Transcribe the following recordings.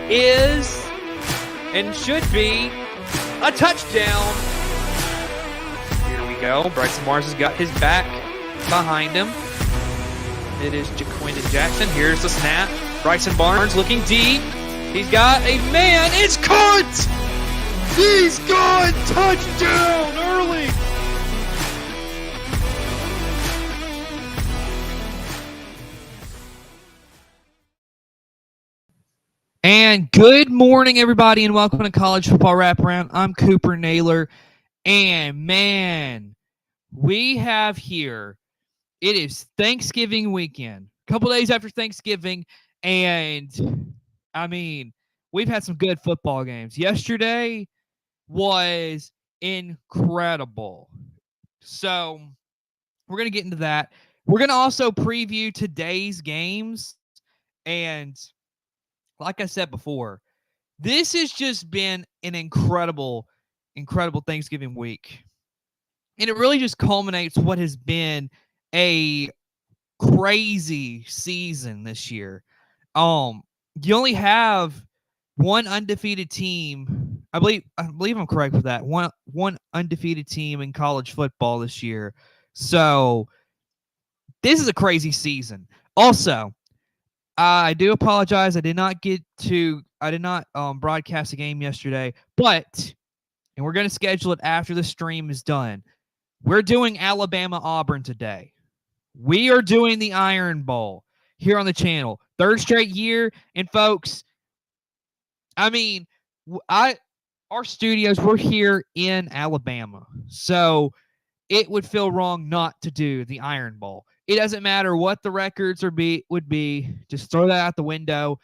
is and should be a touchdown. Here we go. Bryson Barnes has got his back behind him. It is Jaquindon Jackson. Here's the snap. Bryson Barnes looking deep. He's got a man. It's caught! He's gone! Touchdown early! And good morning, everybody, and welcome to College Football Wraparound. I'm Cooper Naylor, and man, we have here, it is Thanksgiving weekend, a couple days after Thanksgiving, and I mean, we've had some good football games. Yesterday was incredible. So we're going to get into that. We're going to also preview today's games, and like I said before, this has just been an incredible Thanksgiving week. And it really just culminates what has been a crazy season this year. You only have one undefeated team. I believe I'm correct with that. One undefeated team in college football this year. So this is a crazy season. Also, I do apologize. I did not broadcast the game yesterday, and we're going to schedule it after the stream is done. We're doing Alabama-Auburn today. We are doing the Iron Bowl here on the channel. Third straight year. And folks, I mean, our studios, we're here in Alabama. So it would feel wrong not to do the Iron Bowl. It doesn't matter what the records would be. Just throw that out the window.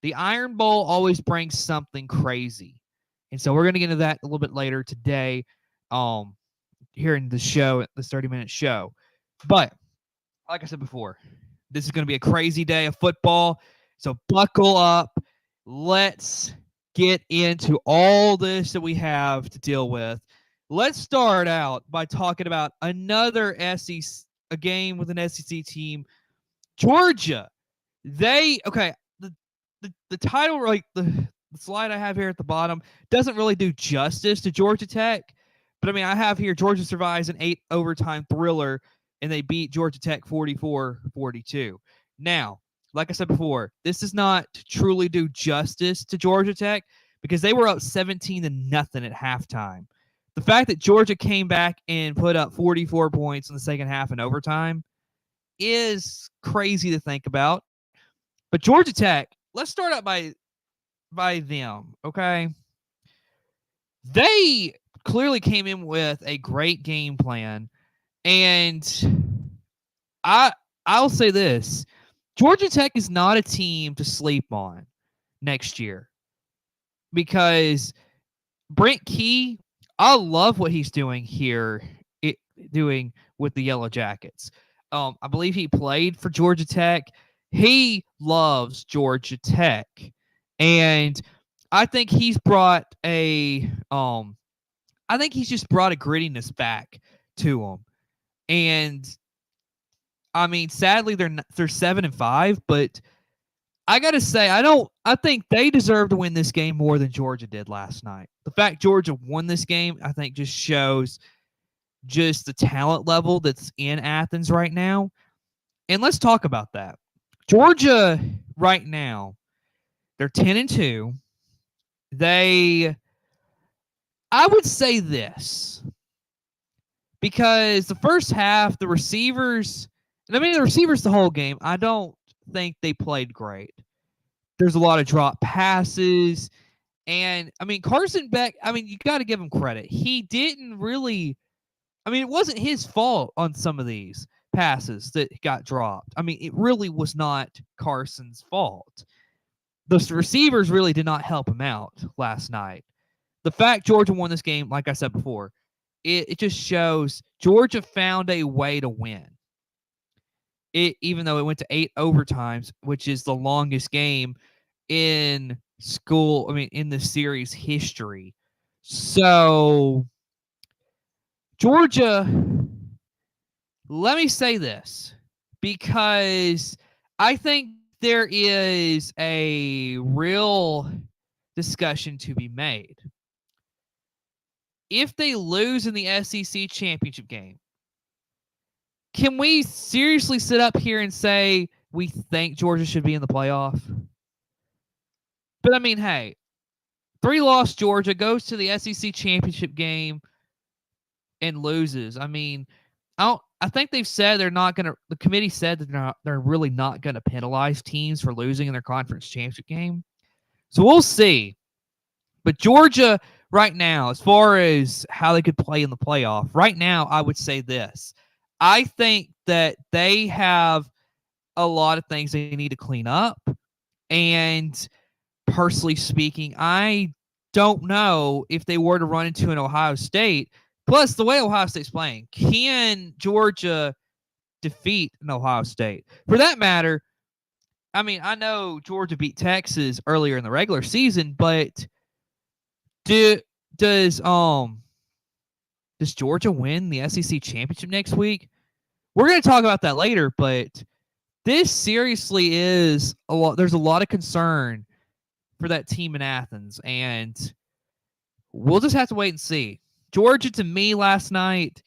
The Iron Bowl always brings something crazy. And so we're going to get into that a little bit later today here in the show, this 30-minute show. But like I said before, this is going to be a crazy day of football. So buckle up. Let's get into all this that we have to deal with. Let's start out by talking about another a game with an SEC team, Georgia. The title, like the slide I have here at the bottom, doesn't really do justice to Georgia Tech. But I mean, I have here Georgia survives an 8 overtime thriller, and they beat Georgia Tech 44-42. Now, like I said before, this does not truly do justice to Georgia Tech because they were up 17-0 at halftime. The fact that Georgia came back and put up 44 points in the second half in overtime is crazy to think about. But Georgia Tech, let's start out by them, okay? They clearly came in with a great game plan, and I'll say this. Georgia Tech is not a team to sleep on next year because Brent Key, I love what he's doing here, doing with the Yellow Jackets. I believe he played for Georgia Tech. He loves Georgia Tech, and I think he's brought just brought a grittiness back to them. And I mean, sadly, they're 7-5, but I gotta say, I think they deserve to win this game more than Georgia did last night. The fact Georgia won this game, I think, just shows just the talent level that's in Athens right now. And let's talk about that. Georgia right now, they're 10-2. I would say this, because the first half, the receivers the whole game, I don't think they played great. There's a lot of drop passes. And, I mean, Carson Beck, I mean, you got to give him credit. He didn't really – I mean, it wasn't his fault on some of these passes that got dropped. I mean, it really was not Carson's fault. The receivers really did not help him out last night. The fact Georgia won this game, like I said before, it just shows Georgia found a way to win. Even though it went to 8 overtimes, which is the longest game in the series history. So, Georgia, let me say this, because I think there is a real discussion to be made. If they lose in the SEC championship game, can we seriously sit up here and say we think Georgia should be in the playoff? But I mean, hey, 3-loss Georgia goes to the SEC championship game and loses. I mean, I think they've said they're not going to. The committee said that they're really not going to penalize teams for losing in their conference championship game. So we'll see. But Georgia right now, as far as how they could play in the playoff, right now I would say this. I think that they have a lot of things they need to clean up. And personally speaking, I don't know if they were to run into an Ohio State. Plus, the way Ohio State's playing, can Georgia defeat an Ohio State? For that matter, I mean, I know Georgia beat Texas earlier in the regular season, but does Georgia win the SEC championship next week? We're going to talk about that later, but this seriously is a lot. There's a lot of concern for that team in Athens, and we'll just have to wait and see. Georgia, to me, last night,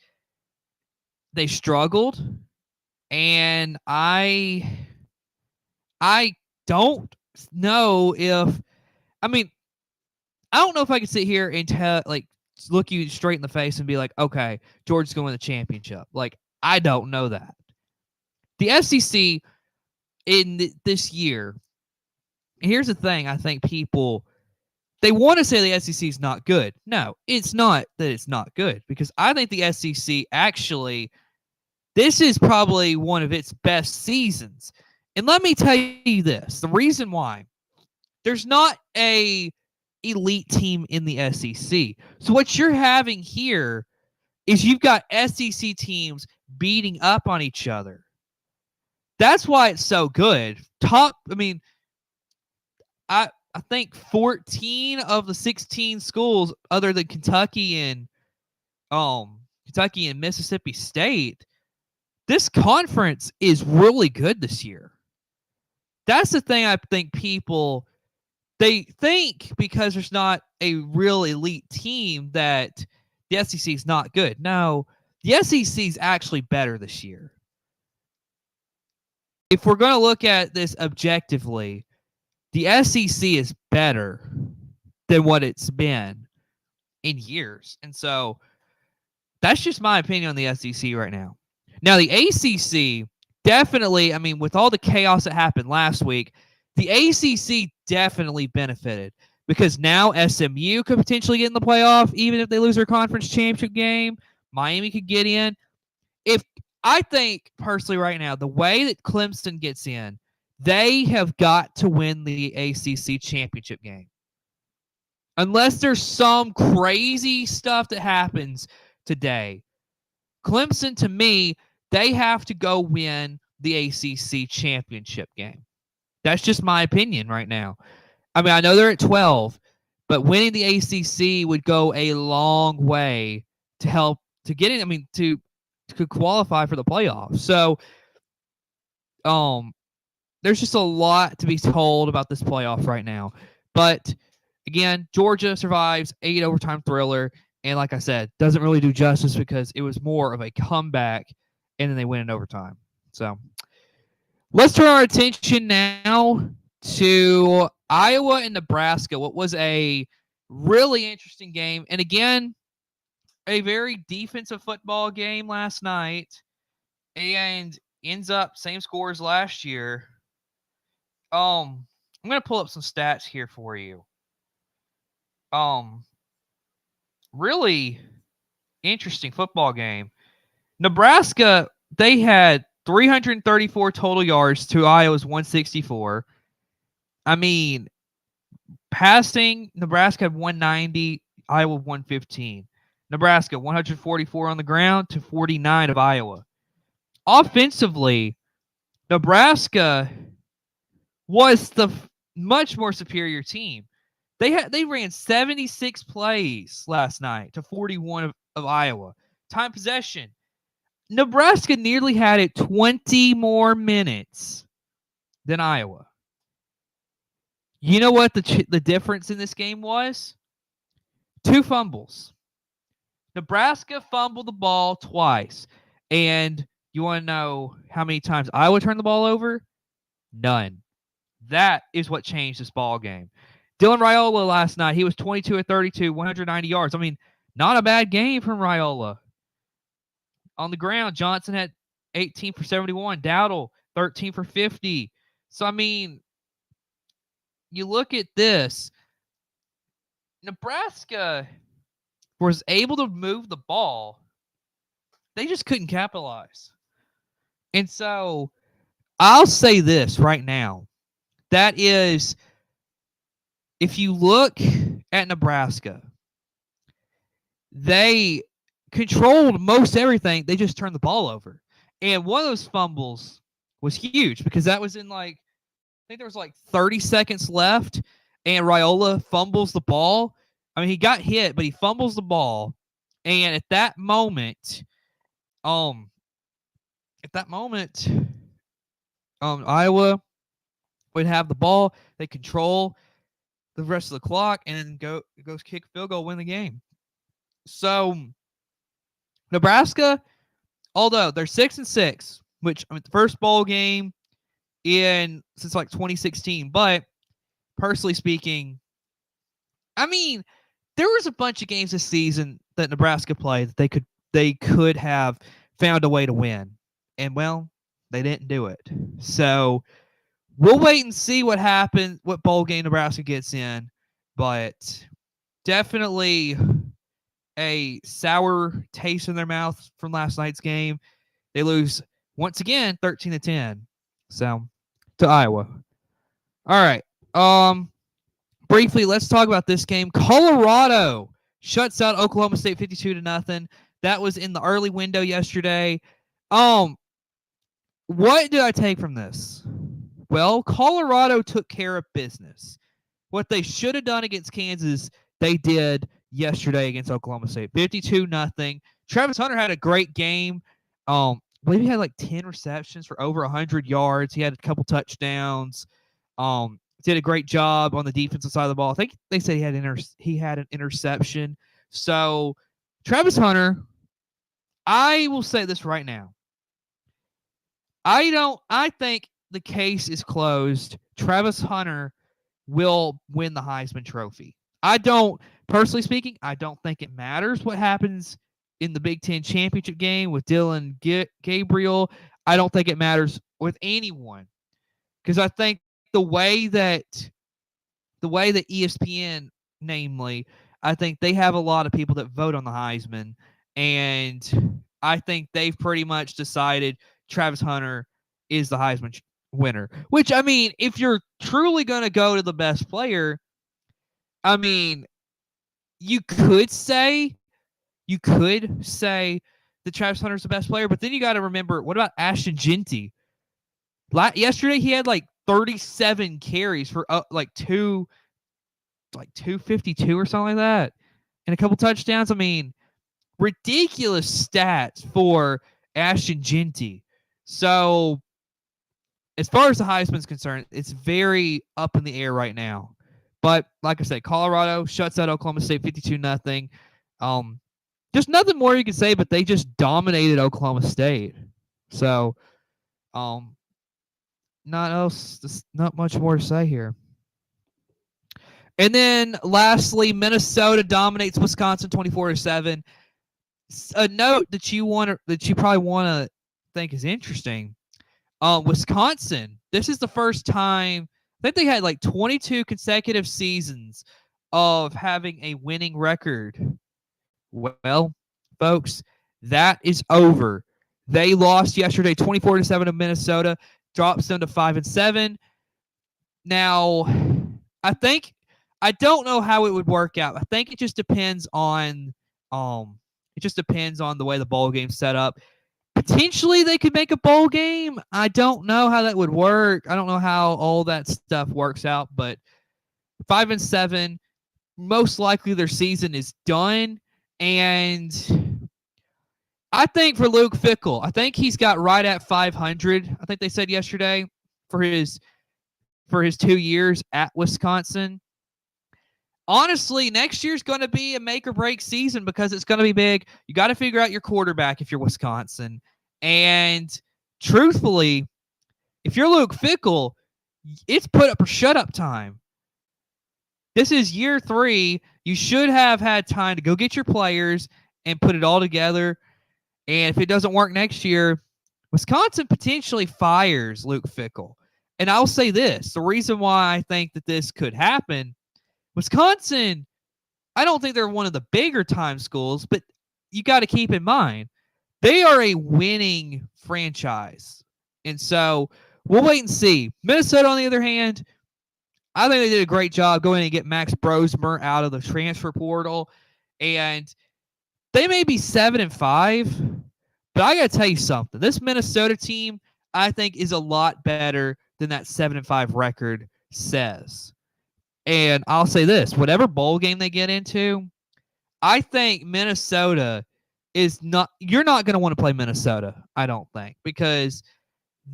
they struggled, and I don't know if – I mean, I don't know if I could sit here and look you straight in the face and be like, okay, Georgia's going to win the championship. Like, I don't know that. The SEC in this year, here's the thing, I think people – they want to say the SEC is not good. No, it's not that it's not good, because I think the SEC actually, this is probably one of its best seasons. And let me tell you this, the reason why, there's not a elite team in the SEC. So what you're having here is you've got SEC teams beating up on each other. That's why it's so good. I think 14 of the 16 schools, other than Kentucky and Mississippi State, this conference is really good this year. That's the thing I think people, they think because there's not a real elite team that the SEC is not good. No, the SEC is actually better this year. If we're going to look at this objectively, the SEC is better than what it's been in years. And so that's just my opinion on the SEC right now. Now, the ACC definitely, I mean, with all the chaos that happened last week, the ACC definitely benefited because now SMU could potentially get in the playoff, even if they lose their conference championship game. Miami could get in. I think personally right now, the way that Clemson gets in, they have got to win the ACC championship game. Unless there's some crazy stuff that happens today. Clemson, to me, they have to go win the ACC championship game. That's just my opinion right now. I mean, I know they're at 12, but winning the ACC would go a long way to help to get in. I mean, to qualify for the playoffs. So, there's just a lot to be told about this playoff right now. But again, Georgia survives 8 overtime thriller. And like I said, doesn't really do justice because it was more of a comeback and then they win in overtime. So let's turn our attention now to Iowa and Nebraska. What was a really interesting game. And again, a very defensive football game last night. And ends up same score as last year. I'm going to pull up some stats here for you. Really interesting football game. Nebraska, they had 334 total yards to Iowa's 164. I mean, passing, Nebraska had 190, Iowa 115. Nebraska, 144 on the ground to 49 of Iowa. Offensively, Nebraska was the much more superior team. They ran 76 plays last night to 41 of Iowa. Time possession. Nebraska nearly had it 20 more minutes than Iowa. You know what the difference in this game was? 2 fumbles. Nebraska fumbled the ball twice. And you want to know how many times Iowa turned the ball over? None. That is what changed this ball game. Dylan Raiola last night, he was 22 of 32, 190 yards. I mean, not a bad game from Raiola. On the ground, Johnson had 18 for 71. Dowdle, 13 for 50. So, I mean, you look at this. Nebraska was able to move the ball. They just couldn't capitalize. And so, I'll say this right now. That is, if you look at Nebraska, they controlled most everything. They just turned the ball over. And one of those fumbles was huge because that was in I think there was 30 seconds left, and Raiola fumbles the ball. I mean, he got hit, but he fumbles the ball. And at that moment, Iowa would have the ball. They control the rest of the clock, and then goes kick field goal, win the game. So Nebraska, although they're 6-6, which the first bowl game since 2016, but personally speaking, I mean, there was a bunch of games this season that Nebraska played that they could have found a way to win, and well, they didn't do it. So we'll wait and see what happens, what bowl game Nebraska gets in, but definitely a sour taste in their mouth from last night's game. They lose once again 13-10. So to Iowa. All right. Briefly, let's talk about this game. Colorado shuts out Oklahoma State 52-0. That was in the early window yesterday. What did I take from this? Well, Colorado took care of business. What they should have done against Kansas, they did yesterday against Oklahoma State. 52-0. Travis Hunter had a great game. I believe he had 10 receptions for over 100 yards. He had a couple touchdowns. Did a great job on the defensive side of the ball. I think they said he had an interception. So Travis Hunter, I will say this right now. I think the case is closed. Travis Hunter will win the Heisman Trophy. Personally speaking, I don't think it matters what happens in the Big Ten championship game with Dylan Gabriel. I don't think it matters with anyone, because I think the way that ESPN, namely, I think they have a lot of people that vote on the Heisman, and I think they've pretty much decided Travis Hunter is the Heisman winner. Which, I mean, if you're truly going to go to the best player, I mean, you could say that Travis Hunter's the best player, but then you got to remember, what about Ashton Jeanty? Yesterday he had 37 carries for 252 or something like that, and a couple touchdowns. I mean, ridiculous stats for Ashton Jeanty. So as far as the Heisman's concerned, it's very up in the air right now. But like I said, Colorado shuts out Oklahoma State 52-0. Just nothing more you can say, but they just dominated Oklahoma State. So, not much more to say here. And then lastly, Minnesota dominates Wisconsin 24-7. A note that you probably want to think is interesting. Wisconsin, this is the first time, I think they had 22 consecutive seasons of having a winning record. Well, folks, that is over. They lost yesterday 24-7 to Minnesota, drops them to 5-7. Now, I don't know how it would work out. I think it just depends on the way the bowl game's set up. Potentially they could make a bowl game. I don't know how that would work. I don't know how all that stuff works out, but 5-7, most likely their season is done. And I think for Luke Fickell, I think he's got right at 500. I think they said yesterday for his for his 2 years at Wisconsin. Honestly, next year's going to be a make or break season because it's going to be big. You got to figure out your quarterback if you're Wisconsin. And truthfully, if you're Luke Fickell, it's put up or shut up time. This is year 3. You should have had time to go get your players and put it all together. And if it doesn't work next year, Wisconsin potentially fires Luke Fickell. And I'll say this, the reason why I think that this could happen, Wisconsin, I don't think they're one of the bigger time schools, but you got to keep in mind, they are a winning franchise. And so we'll wait and see. Minnesota, on the other hand, I think they did a great job going and get Max Brosmer out of the transfer portal. And they may be 7-5, but I got to tell you something. This Minnesota team, I think, is a lot better than that 7-5 record says. And I'll say this, whatever bowl game they get into, I think Minnesota is not – you're not going to want to play Minnesota, I don't think, because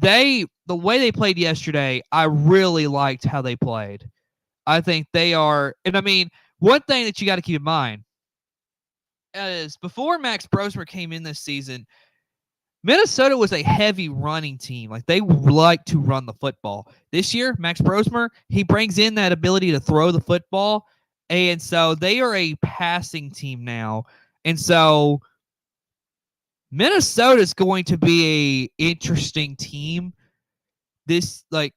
the way they played yesterday, I really liked how they played. I think they are – and, I mean, one thing that you got to keep in mind is before Max Brosmer came in this season, Minnesota was a heavy running team. Like, they like to run the football. This year, Max Brosmer, he brings in that ability to throw the football, and so they are a passing team now. And so Minnesota is going to be a interesting team the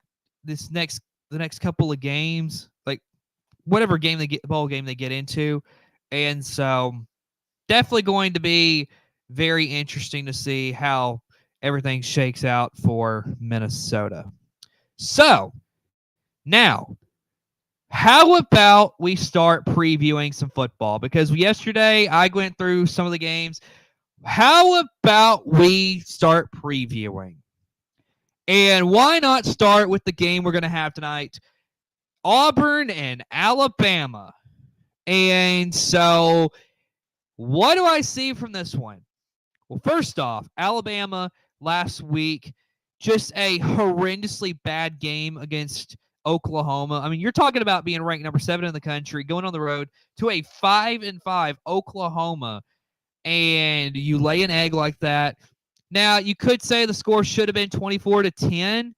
next couple of games, like whatever bowl game they get into. And so definitely going to be very interesting to see how everything shakes out for Minnesota. So now, how about we start previewing some football? Because yesterday I went through some of the games. How about we start previewing? And why not start with the game we're going to have tonight? Auburn and Alabama. And so what do I see from this one? Well, first off, Alabama last week, just a horrendously bad game against Oklahoma. I mean, you're talking about being ranked number 7 in the country, going on the road to a 5-5 Oklahoma, and you lay an egg like that. Now, you could say the score should have been 24-10,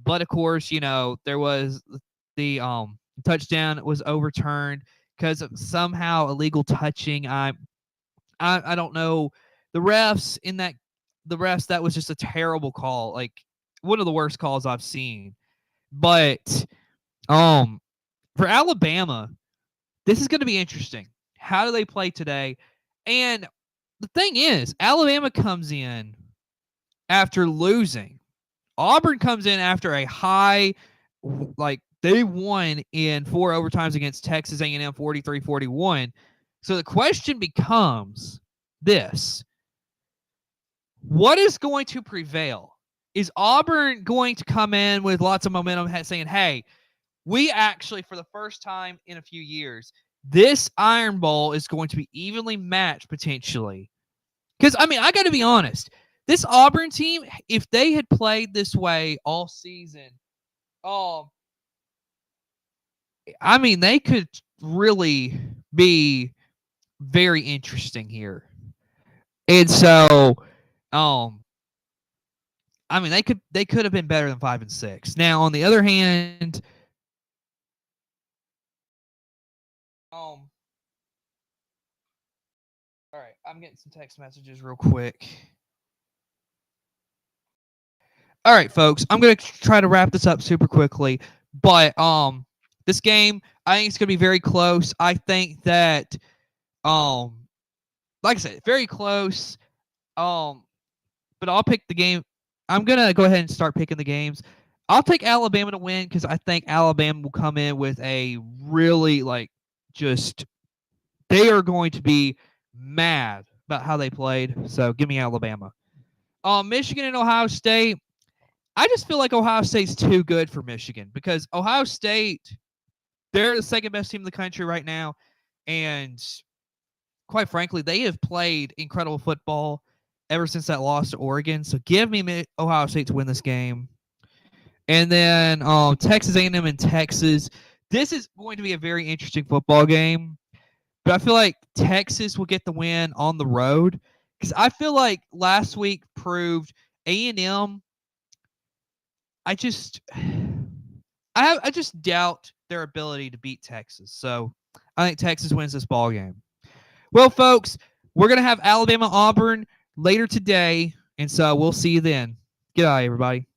but of course, there was the touchdown was overturned because of somehow illegal touching. I don't know. The refs, that was just a terrible call. Like, one of the worst calls I've seen. But for Alabama, this is going to be interesting. How do they play today? And the thing is, Alabama comes in after losing. Auburn comes in after a high, like, they won in 4 overtimes against Texas A&M 43-41. So the question becomes this. What is going to prevail? Is Auburn going to come in with lots of momentum saying, hey, we actually, for the first time in a few years, this Iron Bowl is going to be evenly matched potentially? Because, I mean, I got to be honest. This Auburn team, if they had played this way all season, I mean, they could really be very interesting here. And so, I mean, they could have been better than 5-6. Now, on the other hand, all right, I'm getting some text messages real quick. All right, folks, I'm going to try to wrap this up super quickly, but this game, I think it's going to be very close. I think that like I said, very close. But I'll pick the game. I'm going to go ahead and start picking the games. I'll take Alabama to win because I think Alabama will come in with a really, they are going to be mad about how they played. So give me Alabama. Michigan and Ohio State. I just feel like Ohio State's too good for Michigan because Ohio State, they're the second best team in the country right now. And quite frankly, they have played incredible football ever since that loss to Oregon. So give me Ohio State to win this game. And then Texas A&M and Texas. This is going to be a very interesting football game. But I feel like Texas will get the win on the road because I feel like last week proved A&M. I just doubt their ability to beat Texas. So I think Texas wins this ball game. Well, folks, we're gonna have Alabama Auburn later today, and so we'll see you then. Good night, everybody.